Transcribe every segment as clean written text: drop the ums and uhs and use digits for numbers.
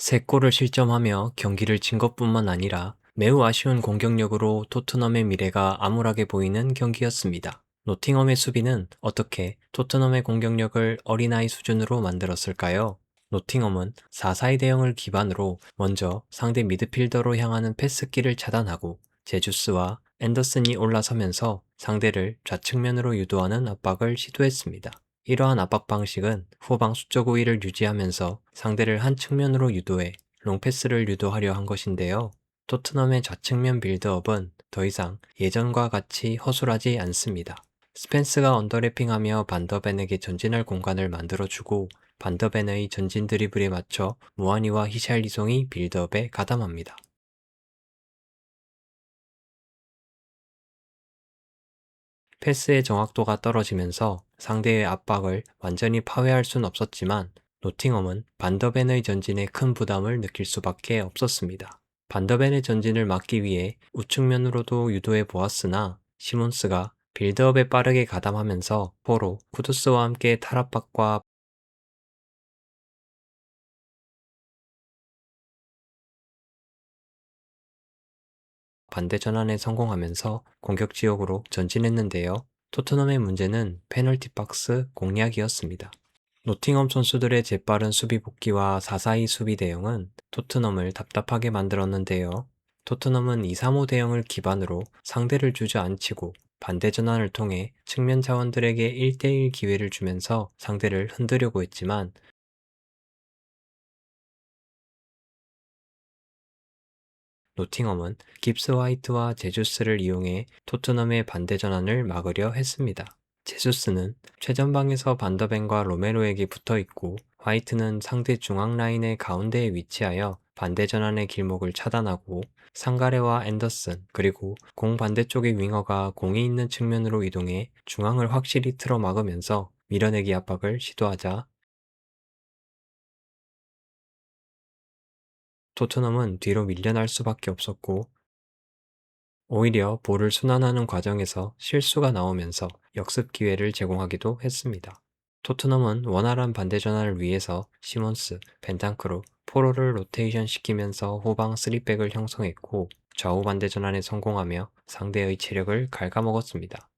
3골을 실점하며 경기를 진 것뿐만 아니라 매우 아쉬운 공격력으로 토트넘의 미래가 암울하게 보이는 경기였습니다. 노팅엄의 수비는 어떻게 토트넘의 공격력을 어린아이 수준으로 만들었을까요? 노팅엄은 4-4-2 대형을 기반으로 먼저 상대 미드필더로 향하는 패스기를 차단하고 제주스와 앤더슨이 올라서면서 상대를 좌측면으로 유도하는 압박을 시도했습니다. 이러한 압박 방식은 후방 수적 우위를 유지하면서 상대를 한 측면으로 유도해 롱패스를 유도하려 한 것인데요. 토트넘의 좌측면 빌드업은 더 이상 예전과 같이 허술하지 않습니다. 스펜스가 언더래핑하며 반더벤에게 전진할 공간을 만들어주고 반더벤의 전진 드리블에 맞춰 무하니와 히샬리송이 빌드업에 가담합니다. 패스의 정확도가 떨어지면서 상대의 압박을 완전히 파괴할 순 없었지만 노팅엄은 반더벤의 전진에 큰 부담을 느낄 수밖에 없었습니다. 반더벤의 전진을 막기 위해 우측면으로도 유도해 보았으나 시몬스가 빌드업에 빠르게 가담하면서 포로 쿠두스와 함께 탈압박과 반대 전환에 성공하면서 공격 지역으로 전진했는데요. 토트넘의 문제는 페널티 박스 공략이었습니다. 노팅엄 선수들의 재빠른 수비 복귀와 4-4-2 수비 대응은 토트넘을 답답하게 만들었는데요. 토트넘은 2-3-5 대응을 기반으로 상대를 주저앉히고 반대 전환을 통해 측면 자원들에게 1대1 기회를 주면서 상대를 흔들려고 했지만 노팅엄은 깁스 화이트와 제주스를 이용해 토트넘의 반대 전환을 막으려 했습니다. 제주스는 최전방에서 반더벤과 로메로에게 붙어 있고 화이트는 상대 중앙 라인의 가운데에 위치하여 반대 전환의 길목을 차단하고 상가레와 앤더슨 그리고 공 반대쪽의 윙어가 공이 있는 측면으로 이동해 중앙을 확실히 틀어 막으면서 밀어내기 압박을 시도하자 토트넘은 뒤로 밀려날 수밖에 없었고 오히려 볼을 순환하는 과정에서 실수가 나오면서 역습 기회를 제공하기도 했습니다. 토트넘은 원활한 반대 전환을 위해서 시몬스, 벤탄크로, 포로를 로테이션 시키면서 후방 3백을 형성했고 좌우 반대 전환에 성공하며 상대의 체력을 갉아먹었습니다.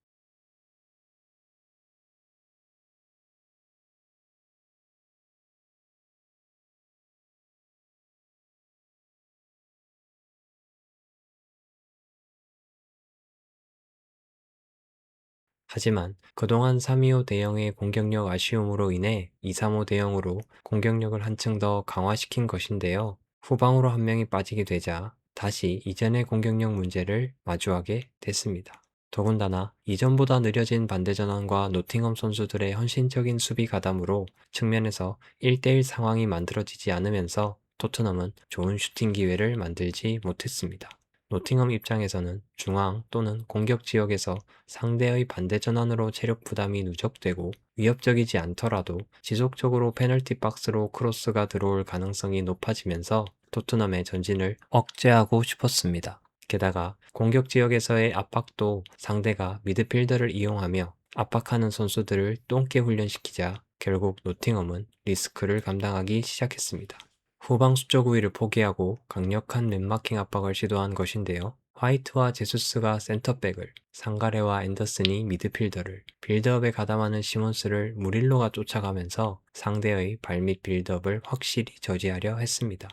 하지만 그동안 3-2-5 대형의 공격력 아쉬움으로 인해 2-3-5 대형으로 공격력을 한층 더 강화시킨 것인데요. 후방으로 한 명이 빠지게 되자 다시 이전의 공격력 문제를 마주하게 됐습니다. 더군다나 이전보다 느려진 반대 전환과 노팅엄 선수들의 헌신적인 수비 가담으로 측면에서 1대1 상황이 만들어지지 않으면서 토트넘은 좋은 슈팅 기회를 만들지 못했습니다. 노팅엄 입장에서는 중앙 또는 공격 지역에서 상대의 반대 전환으로 체력 부담이 누적되고 위협적이지 않더라도 지속적으로 페널티 박스로 크로스가 들어올 가능성이 높아지면서 토트넘의 전진을 억제하고 싶었습니다. 게다가 공격 지역에서의 압박도 상대가 미드필더를 이용하며 압박하는 선수들을 똥개 훈련시키자 결국 노팅엄은 리스크를 감당하기 시작했습니다. 후방 수적 우위를 포기하고 강력한 맨마킹 압박을 시도한 것인데요. 화이트와 제수스가 센터백을, 상가레와 앤더슨이 미드필더를, 빌드업에 가담하는 시몬스를 무릴로가 쫓아가면서 상대의 발밑 빌드업을 확실히 저지하려 했습니다.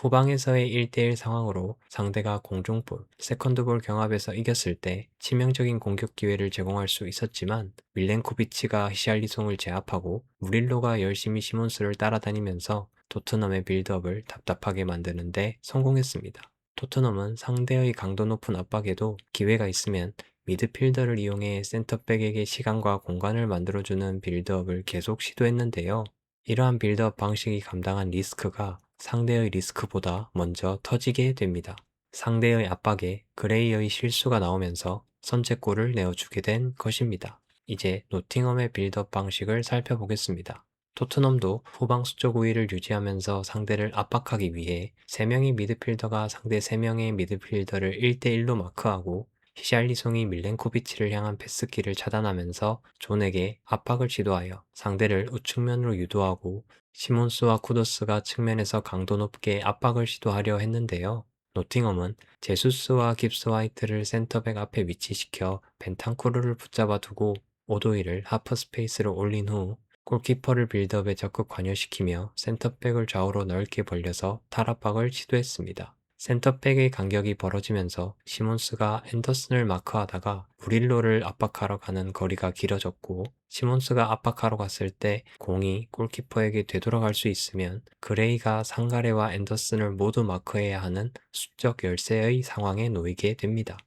후방에서의 1대1 상황으로 상대가 공중볼, 세컨드볼 경합에서 이겼을 때 치명적인 공격 기회를 제공할 수 있었지만 밀렌코비치가 히샬리송을 제압하고 무릴로가 열심히 시몬스를 따라다니면서 토트넘의 빌드업을 답답하게 만드는데 성공했습니다. 토트넘은 상대의 강도 높은 압박에도 기회가 있으면 미드필더를 이용해 센터백에게 시간과 공간을 만들어주는 빌드업을 계속 시도했는데요. 이러한 빌드업 방식이 감당한 리스크가 상대의 리스크보다 먼저 터지게 됩니다. 상대의 압박에 그레이의 실수가 나오면서 선제골을 내어주게 된 것입니다. 이제 노팅엄의 빌드업 방식을 살펴보겠습니다. 토트넘도 후방 수적 우위를 유지하면서 상대를 압박하기 위해 3명의 미드필더가 상대 3명의 미드필더를 1대1로 마크하고 히샬리송이 밀렌코비치를 향한 패스키를 차단하면서 존에게 압박을 시도하여 상대를 우측면으로 유도하고 시몬스와 쿠도스가 측면에서 강도 높게 압박을 시도하려 했는데요. 노팅엄은 제수스와 깁스 화이트를 센터백 앞에 위치시켜 벤탄쿠르를 붙잡아 두고 오도이를 하프 스페이스로 올린 후 골키퍼를 빌드업에 적극 관여시키며 센터백을 좌우로 넓게 벌려서 탈압박을 시도했습니다. 센터백의 간격이 벌어지면서 시몬스가 앤더슨을 마크하다가 무릴로를 압박하러 가는 거리가 길어졌고, 시몬스가 압박하러 갔을 때 공이 골키퍼에게 되돌아갈 수 있으면 그레이가 상가레와 앤더슨을 모두 마크해야 하는 수적 열세의 상황에 놓이게 됩니다.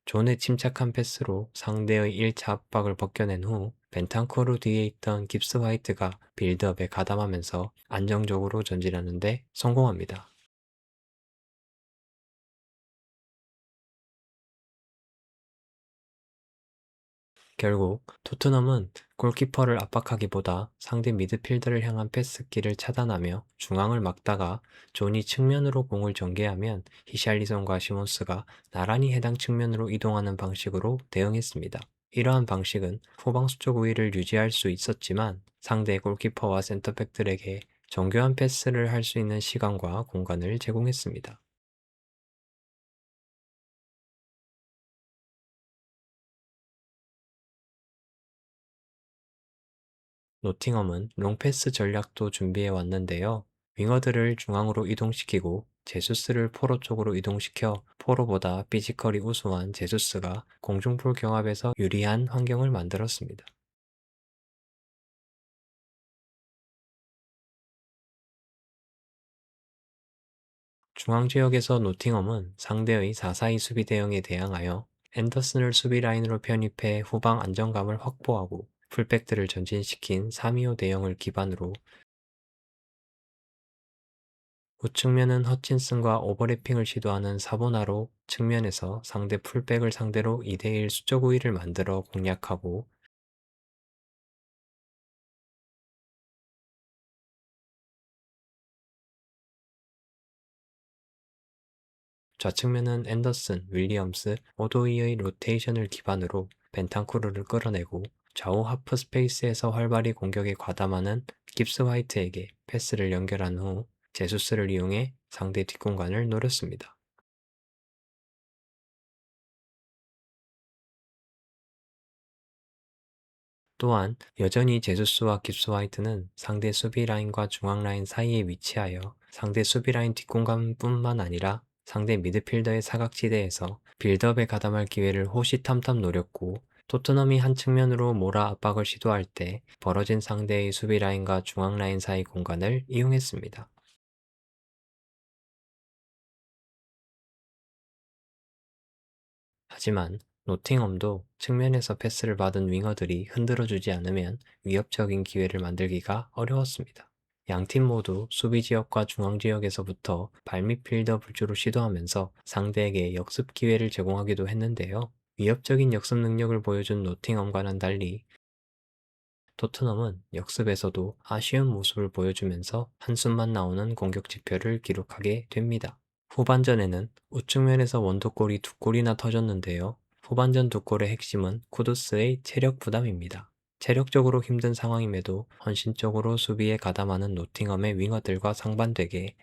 존의 침착한 패스로 상대의 1차 압박을 벗겨낸 후 벤탄쿠르 뒤에 있던 깁스 화이트가 빌드업에 가담하면서 안정적으로 전진하는 데 성공합니다. 결국 토트넘은 골키퍼를 압박하기보다 상대 미드필더를 향한 패스기를 차단하며 중앙을 막다가 존이 측면으로 공을 전개하면 히샬리송과 시몬스가 나란히 해당 측면으로 이동하는 방식으로 대응했습니다. 이러한 방식은 후방 수적 우위를 유지할 수 있었지만 상대 골키퍼와 센터백들에게 정교한 패스를 할 수 있는 시간과 공간을 제공했습니다. 노팅엄은 롱패스 전략도 준비해 왔는데요. 윙어들을 중앙으로 이동시키고 제수스를 포로 쪽으로 이동시켜 포로보다 피지컬이 우수한 제수스가 공중볼 경합에서 유리한 환경을 만들었습니다. 중앙 지역에서 노팅엄은 상대의 4-4-2 수비 대응에 대항하여 앤더슨을 수비 라인으로 편입해 후방 안정감을 확보하고 풀백들을 전진시킨 3-2-5 대응을 기반으로 우측면은 허친슨과 오버래핑을 시도하는 사보나로 측면에서 상대 풀백을 상대로 2대1 수적 우위를 만들어 공략하고 좌측면은 앤더슨, 윌리엄스, 오도이의 로테이션을 기반으로 벤탄쿠르를 끌어내고 좌우 하프 스페이스에서 활발히 공격에 과담하는 깁스 화이트에게 패스를 연결한 후 제수스를 이용해 상대 뒷공간을 노렸습니다. 또한 여전히 제수스와 깁스 화이트는 상대 수비 라인과 중앙 라인 사이에 위치하여 상대 수비 라인 뒷공간뿐만 아니라 상대 미드필더의 사각지대에서 빌드업에 가담할 기회를 호시탐탐 노렸고, 토트넘이 한 측면으로 몰아 압박을 시도할 때 벌어진 상대의 수비 라인과 중앙 라인 사이 공간을 이용했습니다. 하지만 노팅엄도 측면에서 패스를 받은 윙어들이 흔들어주지 않으면 위협적인 기회를 만들기가 어려웠습니다. 양팀 모두 수비 지역과 중앙 지역에서부터 발밑 필드업을 주로 시도하면서 상대에게 역습 기회를 제공하기도 했는데요. 위협적인 역습 능력을 보여준 노팅엄과는 달리 토트넘은 역습에서도 아쉬운 모습을 보여주면서 한숨만 나오는 공격 지표를 기록하게 됩니다. 후반전에는 우측면에서 원더골이 두 골이나 터졌는데요. 후반전 두 골의 핵심은 쿠두스의 체력 부담입니다. 체력적으로 힘든 상황임에도 헌신적으로 수비에 가담하는 노팅엄의 윙어들과 상반되게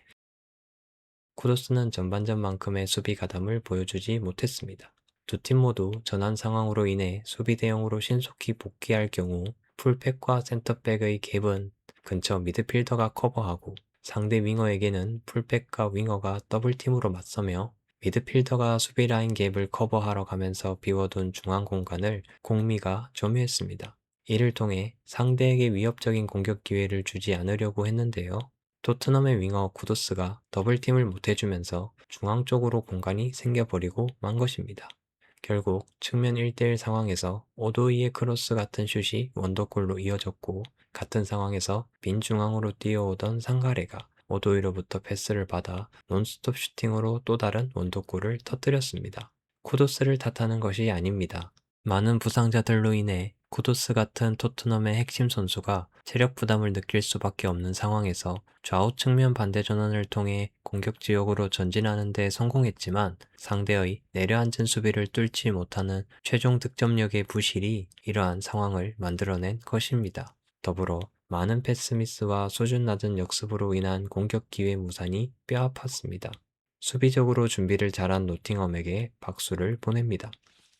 쿠두스는 전반전만큼의 수비 가담을 보여주지 못했습니다. 두 팀 모두 전환 상황으로 인해 수비 대응으로 신속히 복귀할 경우 풀백과 센터백의 갭은 근처 미드필더가 커버하고 상대 윙어에게는 풀백과 윙어가 더블팀으로 맞서며 미드필더가 수비 라인 갭을 커버하러 가면서 비워둔 중앙 공간을 공미가 점유했습니다. 이를 통해 상대에게 위협적인 공격 기회를 주지 않으려고 했는데요. 토트넘의 윙어 구도스가 더블팀을 못해주면서 중앙 쪽으로 공간이 생겨버리고 만 것입니다. 결국 측면 1대1 상황에서 오도이의 크로스 같은 슛이 원더골로 이어졌고, 같은 상황에서 빈 중앙으로 뛰어오던 상가레가 오도이로부터 패스를 받아 논스톱 슈팅으로 또 다른 원더골을 터뜨렸습니다. 쿠도스를 탓하는 것이 아닙니다. 많은 부상자들로 인해 쿠두스 같은 토트넘의 핵심 선수가 체력 부담을 느낄 수밖에 없는 상황에서 좌우 측면 반대 전환을 통해 공격 지역으로 전진하는 데 성공했지만 상대의 내려앉은 수비를 뚫지 못하는 최종 득점력의 부실이 이러한 상황을 만들어낸 것입니다. 더불어 많은 패스미스와 수준 낮은 역습으로 인한 공격 기회 무산이 뼈아팠습니다. 수비적으로 준비를 잘한 노팅엄에게 박수를 보냅니다.